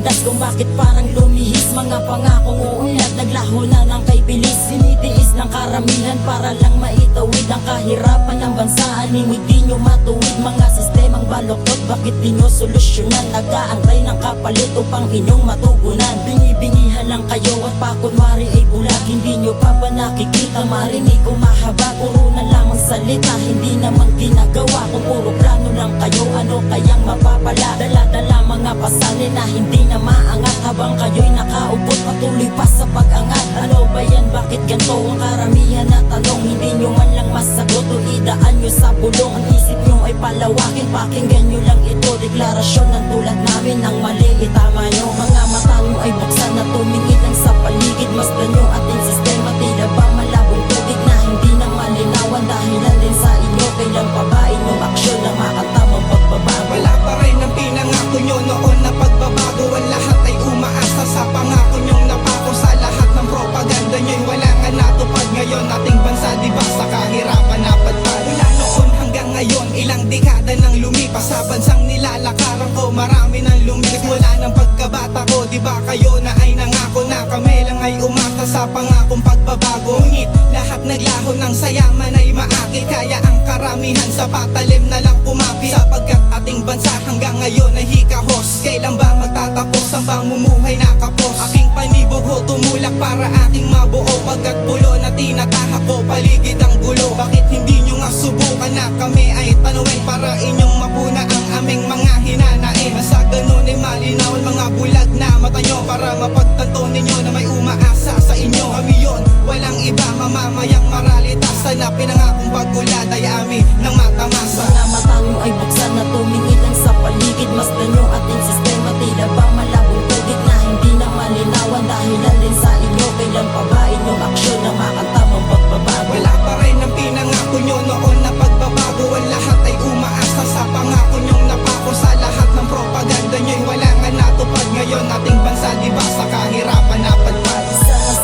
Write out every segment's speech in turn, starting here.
landas kung bakit parang lumihis. Mga pangakong uunlad, naglaho na ng kay bilis. Sinitiis ng karamihan para lang maitawid ang kahirapan ng bansa. Animig di nyo matuwid, mga sistemang baloktot, bakit di nyo solusyonan? Nag-aantay ng kapalit upang inyong matugunan. Bingi-bingihan lang kayo at pakunwari ay bulag. Hindi nyo pa ba nakikita, marinig o mahaba? Puro na lamang salita, hindi naman ginagawa. Kung puro plano lang kayo, ano kayang mapapala? Dala-dala mga pasanin na hindi na maangat. Habang kayo'y nakaupot, patuloy pa sa pag-angat. Ano ba yan? Bakit ganito ang karamihan na tanong? Hindi nyo man lang masagot o idaan nyo sa bulong. Ang isip nyo ay palawakin, pakinggan nyo lang ito. Deklarasyon ng tulad namin, ang mali itama nyo. Mga mata nyo ay buksan na tumingin lang sa paligid. Masdan nyo ating sistema, tila ba malabong tubig na hindi na malinawan. Dahilan din sa inyo, kailan pa ba inyong aksyon na makatamang pagbabago? Wala pa rin ang pinangako nyo noon na pagbabago. Ang lahat ay umaasa sa pangako nyong napako. Sa lahat ng propaganda nyo'y wala nga natupad. Ngayon ating bansa diba sa kahirapan napadpad. Mula noon hanggang ngayon, ilang dekada nang lumipas. Sa bansang nilalakaran ko, marami nang lumipas. Mula ng pagkabata ko, diba kayo na ay nangako na kami lang ay umasa sa pangakong pagbabago. Ngunit lahat naglaho ng sayaman ay maakit. Kaya ang karamihan sa patalim na lang pumapi. Sapagkat ating bansa hanggang ngayon ay hikahos. Kailan ba magtatapos ang pamumuhay na kapos? Aking panibog ho tumulak para aking mabuo. Pagkat bulo na tinatahak ko, paligid ang gulo. Bakit hindi nyo nga subukan na kami ay tanungin para inyong mapuna ang aming mga hinanain? Sa ganun ay malinaw ang mga bulag na mata nyo para mapagtanto ninyo na may umaasa sa inyo. Kami yun, walang iba, mamamayang maralitasan na pinangakong pagulad ay amin ng matamasa. Mga mata nyo ay buksan na tumingin lang sa paligid. Masdan nyo ating sistema, tila ba malabong tubig na hindi na malinawan. Dahilan din sa inyo, kailan pa ba inyong aksyon na makatamang pagbabago? Wala pa rin ang pinangako nyo noon na pagbabago. Ang lahat ay umaasa sa pangako nyong napako. Sa lahat ng propaganda nyo'y wala nga natupad. Ngayon ating bansa diba sa kahirapan napadpad.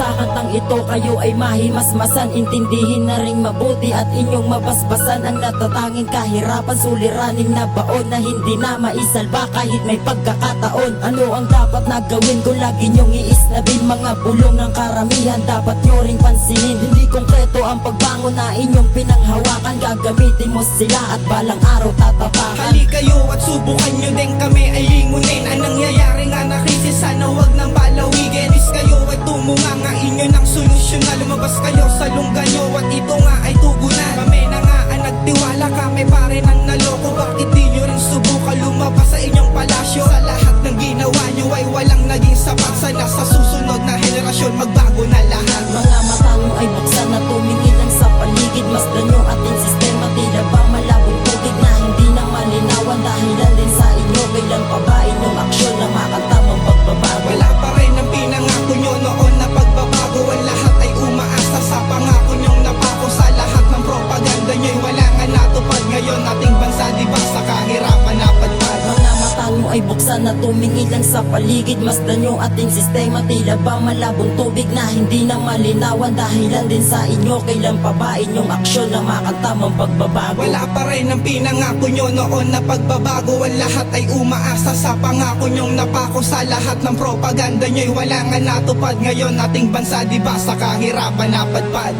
Sa kantang ito kayo ay mahimasmasan. Intindihin na ring mabuti at inyong mabasbasan ang natatanging kahirapan. Suliraning na baon na hindi na maisalba kahit may pagkakataon. Ano ang dapat na gawin kung lagi nyong iisnabin? Mga bulong ng karamihan dapat nyo ring pansinin. Hindi konkreto ang pagbangon na inyong pinanghawakan. Gagamitin mo sila at balang araw tatapakan. Hali kayo at subukan nyo din kami ay lingunin. Ang nangyayari nga na krisis, sana wag nang palawigin. Is kayo ay tumunga nga inyo ng solusyon na lumabas kayo sa lungga nyo at ito nga ay tugunan. Kami na nga ang nagtiwala, kami pa rin ang naloko. Bakit di nyo rin subukan lumabas sa inyong palasyo? Sa lahat ng ginawa nyo ay walang naging sapat. Sana sa susunod na henerasyon magbago na lahat. Mga mata nyo ay buksan na tumingin lang sa paligid. Masdan nyo ating sistema, tila ba malabong tubig na hindi na malinawan. Dahilan din sa inyo, kailan pa ba inyong aksyon na makatamang pagbabago? Wala pa rin ang pinangako nyo noon na pagbabago. Ang lahat ay umaasa sa pangako nyong napako. Sa lahat ng propaganda nyo'y wala nga natupad. Ngayon ating bansa diba sa kahirapan napadpad. Mga mata nyo ay buksan na tumingin lang sa paligid. Masdan nyo ating sistema, tila ba malabong tubig na hindi na malinawan. Dahilan din sa inyo, kailan pa ba inyong aksyon na makatamang pagbabago? Wala pa rin ang pinangako nyo noon na pagbabago. Ang lahat ay umaasa sa pangako nyong napako. Sa lahat ng propaganda nyo'y wala nga natupad. Ngayon ating bansa diba sa kahirapan napadpad.